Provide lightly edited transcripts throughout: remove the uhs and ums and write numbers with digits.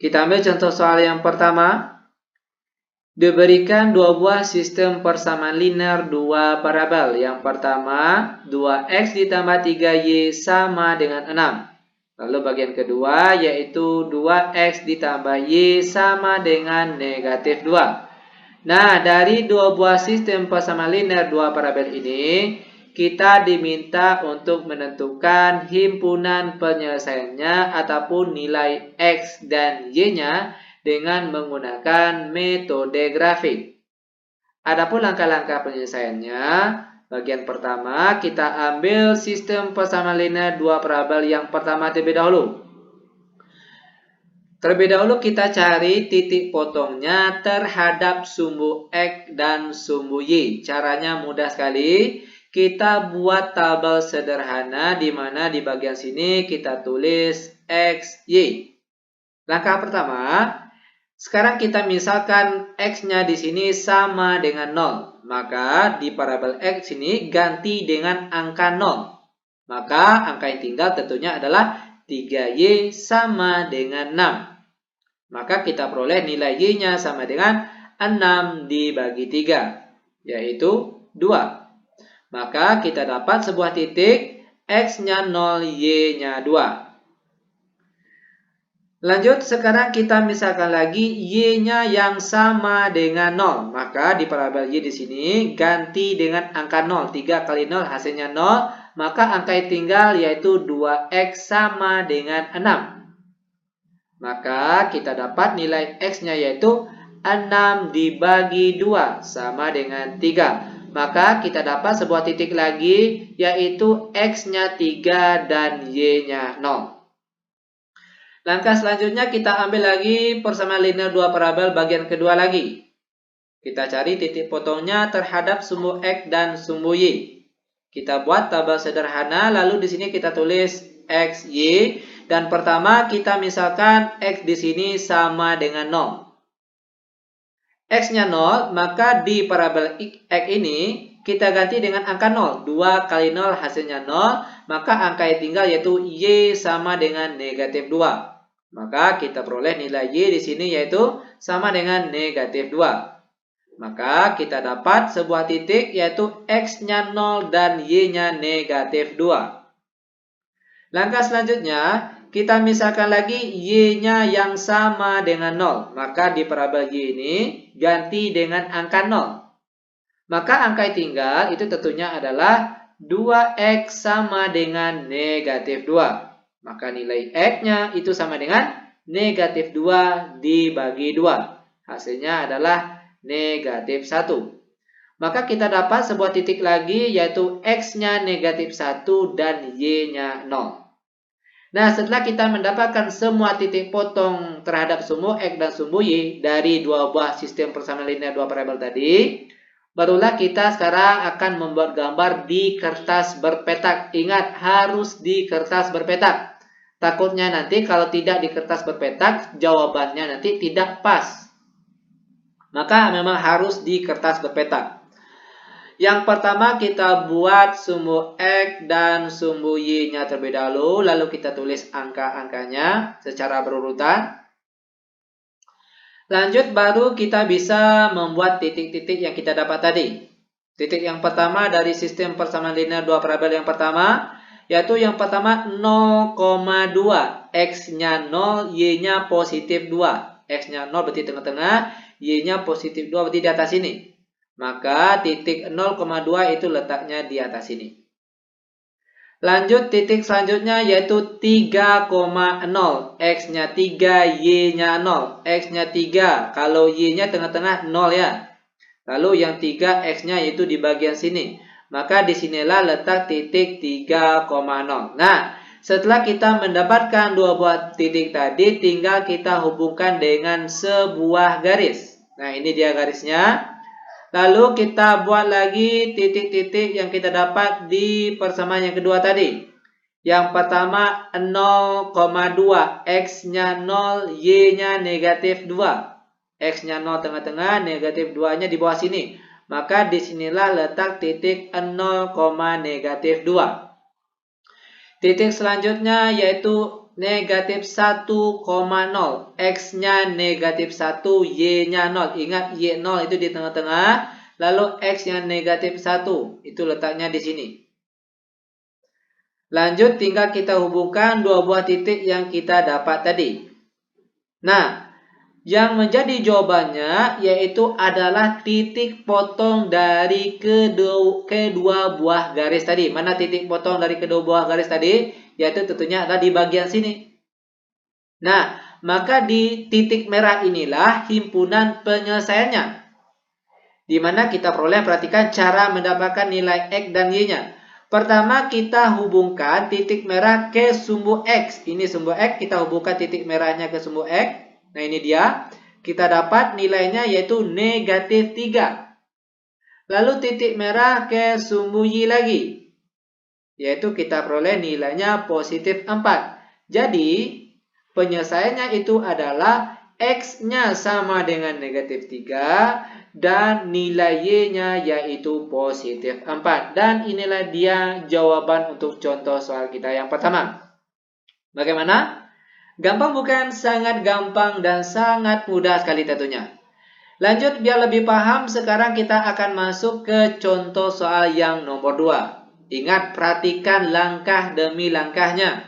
Kita ambil contoh soal yang pertama. Diberikan dua buah sistem persamaan linear dua parabel. Yang pertama, 2x ditambah 3y sama dengan 6. Lalu bagian kedua yaitu 2x ditambah y sama dengan negatif 2. Nah, dari dua buah sistem persamaan linear dua parabel ini, kita diminta untuk menentukan himpunan penyelesaiannya ataupun nilai x dan y-nya dengan menggunakan metode grafik. Adapun langkah-langkah penyelesaiannya, bagian pertama kita ambil sistem persamaan linear dua parabel yang pertama terlebih dahulu. Terlebih dahulu kita cari titik potongnya terhadap sumbu x dan sumbu y. Caranya mudah sekali. Kita buat tabel sederhana di mana di bagian sini kita tulis x, y. Langkah pertama, sekarang kita misalkan x-nya di sini sama dengan 0. Maka di parabel x ini ganti dengan angka 0. Maka angka yang tinggal tentunya adalah 3y sama dengan 6. Maka kita peroleh nilai y-nya sama dengan 6 dibagi 3, yaitu 2. Maka kita dapat sebuah titik x-nya 0, y-nya 2. Lanjut, sekarang kita misalkan lagi y-nya yang sama dengan 0. Maka di parabel y di sini ganti dengan angka 0. 3 kali 0 hasilnya 0. Maka angka yang tinggal yaitu 2x sama dengan 6. Maka kita dapat nilai x-nya yaitu 6 dibagi 2 sama dengan 3. Maka kita dapat sebuah titik lagi yaitu x-nya 3 dan y-nya 0. Langkah selanjutnya kita ambil lagi persamaan linear dua parabel bagian kedua lagi. Kita cari titik potongnya terhadap sumbu x dan sumbu y. Kita buat tabel sederhana, lalu di sini kita tulis x, y, dan pertama kita misalkan x di sini sama dengan 0. X-nya 0, maka di parabel x ini kita ganti dengan angka 0. 2 kali 0 hasilnya 0, maka angka yang tinggal yaitu y sama dengan negatif 2. Maka kita peroleh nilai y di sini yaitu sama dengan negatif 2. Maka kita dapat sebuah titik yaitu x-nya 0 dan y-nya negatif 2. Langkah selanjutnya, kita misalkan lagi y-nya yang sama dengan 0. Maka di parabel y ini ganti dengan angka 0. Maka angka yang tinggal itu tentunya adalah 2x sama dengan negatif 2. Maka nilai x-nya itu sama dengan negatif 2 dibagi 2. Hasilnya adalah negatif 1. Maka kita dapat sebuah titik lagi yaitu x-nya negatif 1 dan y-nya 0. Nah, setelah kita mendapatkan semua titik potong terhadap sumbu x dan sumbu y dari dua buah sistem persamaan linear dua parabel tadi, barulah kita sekarang akan membuat gambar di kertas berpetak. Ingat, harus di kertas berpetak. Takutnya nanti kalau tidak di kertas berpetak, jawabannya nanti tidak pas. Maka memang harus di kertas berpetak. Yang pertama kita buat sumbu x dan sumbu y-nya terlebih dahulu. Lalu kita tulis angka-angkanya secara berurutan. Lanjut baru kita bisa membuat titik-titik yang kita dapat tadi. Titik yang pertama dari sistem persamaan linear dua parabel yang pertama, yaitu yang pertama 0,2. X-nya 0, Y-nya positif 2. X-nya 0 berarti tengah-tengah, Y-nya positif 2 berarti di atas ini. Maka titik 0,2 itu letaknya di atas ini. Lanjut titik selanjutnya yaitu 3,0. X-nya 3, Y-nya 0. X-nya 3, kalau Y-nya tengah-tengah 0 ya. Lalu yang 3 X-nya yaitu di bagian sini. Maka disinilah letak titik 3,0. Nah, setelah kita mendapatkan dua buah titik tadi, tinggal kita hubungkan dengan sebuah garis. Nah, ini dia garisnya. Lalu kita buat lagi titik-titik yang kita dapat di persamaan yang kedua tadi. Yang pertama 0,2. X-nya 0, Y-nya negatif 2. X-nya 0 tengah-tengah, negatif 2-nya di bawah sini. Maka disinilah letak titik 0, negatif 2. Titik selanjutnya yaitu 5,0. negatif 1,0. X-nya negatif 1, Y-nya 0. Ingat, Y0 itu di tengah-tengah. Lalu X-nya negatif 1. Itu letaknya di sini. Lanjut, tinggal kita hubungkan dua buah titik yang kita dapat tadi. Nah, yang menjadi jawabannya yaitu adalah titik potong dari kedua buah garis tadi. Mana titik potong dari kedua buah garis tadi? Yaitu tentunya adalah di bagian sini. Nah, maka di titik merah inilah himpunan penyelesaiannya. Di mana kita peroleh, perhatikan cara mendapatkan nilai X dan Y-nya. Pertama, kita hubungkan titik merah ke sumbu X. Ini sumbu X, kita hubungkan titik merahnya ke sumbu X. Nah, ini dia. Kita dapat nilainya yaitu negatif 3. Lalu titik merah ke sumbu Y lagi. Yaitu kita peroleh nilainya positif 4. Jadi, penyelesaiannya itu adalah X-nya sama dengan negatif 3 dan nilai Y-nya yaitu positif 4. Dan inilah dia jawaban untuk contoh soal kita yang pertama. Bagaimana? Gampang bukan? Sangat gampang dan sangat mudah sekali tentunya. Lanjut, biar lebih paham, sekarang kita akan masuk ke contoh soal yang nomor 2. Ingat, perhatikan langkah demi langkahnya.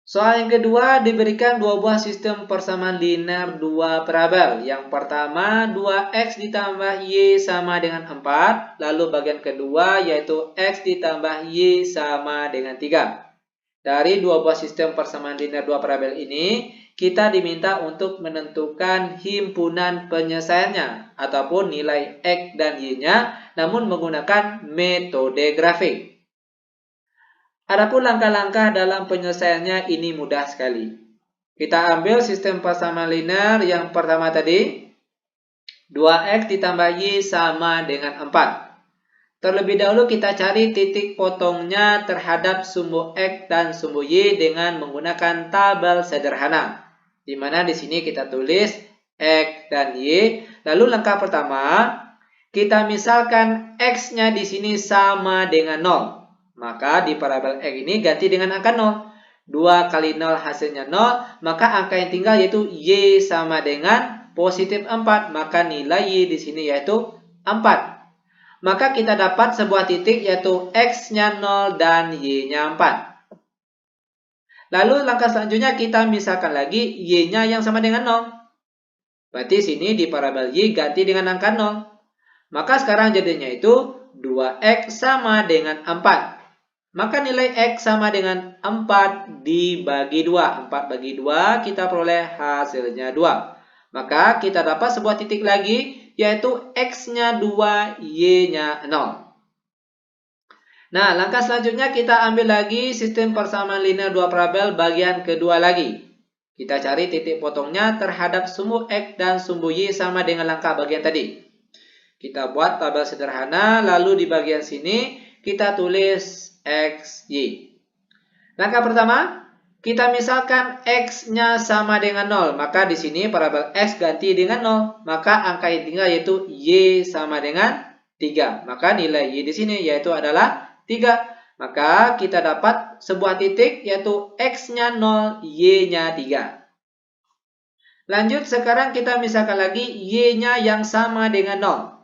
Soal yang kedua diberikan dua buah sistem persamaan linear dua parabel. Yang pertama 2x ditambah y sama dengan 4. Lalu bagian kedua yaitu x ditambah y sama dengan 3. Dari dua buah sistem persamaan linear dua parabel ini, kita diminta untuk menentukan himpunan penyelesaiannya ataupun nilai x dan y-nya, namun menggunakan metode grafik. Adapun langkah-langkah dalam penyelesaiannya ini mudah sekali. Kita ambil sistem persamaan linear yang pertama tadi. 2x ditambah y sama dengan 4. Terlebih dahulu kita cari titik potongnya terhadap sumbu x dan sumbu y dengan menggunakan tabel sederhana. Di mana di sini kita tulis x dan y. Lalu langkah pertama, kita misalkan x-nya di sini sama dengan 0. Maka di parabel X ini ganti dengan angka 0. 2 kali 0 hasilnya 0. Maka angka yang tinggal yaitu Y sama dengan positif 4. Maka nilai Y di sini yaitu 4. Maka kita dapat sebuah titik yaitu X-nya 0 dan Y-nya 4. Lalu langkah selanjutnya kita misalkan lagi Y-nya yang sama dengan 0. Berarti sini di parabel Y ganti dengan angka 0. Maka sekarang jadinya itu 2X sama dengan 4. Maka nilai X sama dengan 4 dibagi 2. 4 bagi 2 kita peroleh hasilnya 2. Maka kita dapat sebuah titik lagi yaitu X-nya 2, Y-nya 0. Nah, langkah selanjutnya kita ambil lagi sistem persamaan linear dua parabel bagian kedua lagi. Kita cari titik potongnya terhadap sumbu X dan sumbu Y sama dengan langkah bagian tadi. Kita buat tabel sederhana, lalu di bagian sini kita tulis X, Y. Langkah pertama, kita misalkan X-nya sama dengan 0. Maka di sini parabel X ganti dengan 0. Maka angka yang tinggal yaitu Y sama dengan 3. Maka nilai Y di sini yaitu adalah 3. Maka kita dapat sebuah titik yaitu X-nya 0, Y-nya 3. Lanjut, sekarang kita misalkan lagi Y-nya yang sama dengan 0.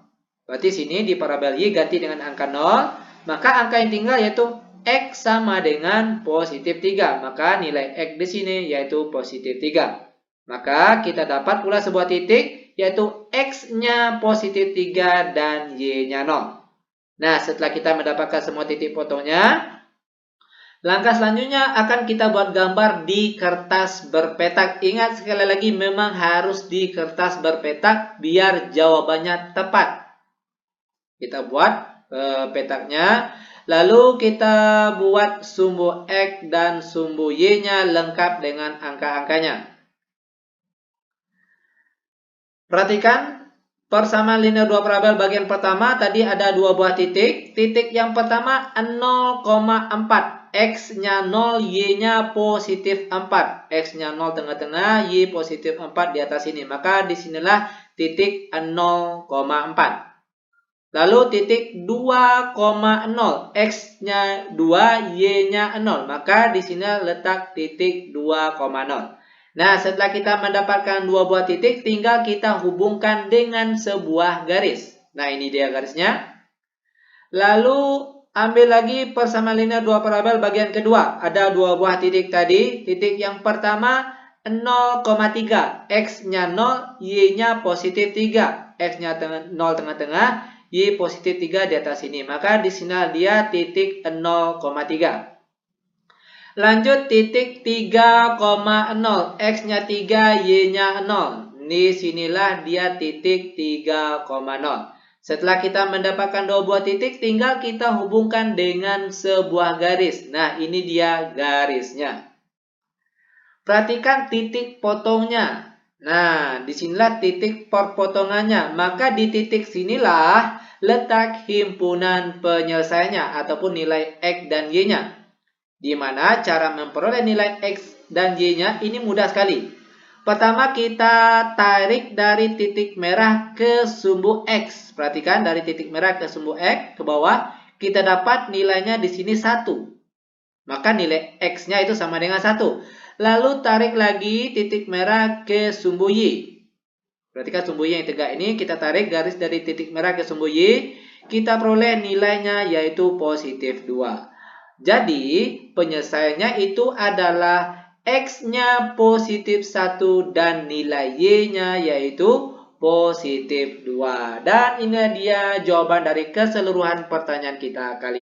Berarti sini di parabel Y ganti dengan angka 0. Maka angka yang tinggal yaitu X sama dengan positif 3. Maka nilai X di sini yaitu positif 3. Maka kita dapat pula sebuah titik yaitu X-nya positif 3 dan Y-nya 0. Nah, setelah kita mendapatkan semua titik potongnya, langkah selanjutnya akan kita buat gambar di kertas berpetak. Ingat sekali lagi, memang harus di kertas berpetak biar jawabannya tepat. Kita buat petaknya, lalu kita buat sumbu X dan sumbu Y-nya lengkap dengan angka-angkanya. Perhatikan persamaan linear dua parabel bagian pertama tadi ada dua buah titik. Titik yang pertama 0,4. X-nya 0, Y-nya positif 4. X-nya 0 tengah-tengah, Y positif 4 di atas sini. Maka disinilah titik 0,4. Lalu titik 2,0, X-nya 2, Y-nya 0. Maka di sini letak titik 2,0. Nah, setelah kita mendapatkan dua buah titik, tinggal kita hubungkan dengan sebuah garis. Nah, ini dia garisnya. Lalu, ambil lagi persamaan linear dua parabel bagian kedua. Ada dua buah titik tadi. Titik yang pertama 0,3. X-nya 0, Y-nya positif 3. X-nya 0 tengah-tengah, Y positif 3 di atas sini. Maka di sini dia titik 0,3. Lanjut titik 3,0. X-nya 3, Y-nya 0. Di sinilah dia titik 3,0. Setelah kita mendapatkan dua buah titik, tinggal kita hubungkan dengan sebuah garis. Nah, ini dia garisnya. Perhatikan titik potongnya. Nah, disinilah titik perpotongannya. Maka di titik sinilah letak himpunan penyelesaiannya ataupun nilai X dan Y-nya. Di mana cara memperoleh nilai X dan Y-nya ini mudah sekali. Pertama kita tarik dari titik merah ke sumbu X. Perhatikan dari titik merah ke sumbu X ke bawah kita dapat nilainya di sini 1. Maka nilai X-nya itu sama dengan 1. Lalu tarik lagi titik merah ke sumbu Y. Perhatikan sumbu Y yang tegak ini, kita tarik garis dari titik merah ke sumbu Y, kita peroleh nilainya yaitu positif 2. Jadi penyelesaiannya itu adalah X-nya positif 1 dan nilai Y-nya yaitu positif 2. Dan ini dia jawaban dari keseluruhan pertanyaan kita kali ini.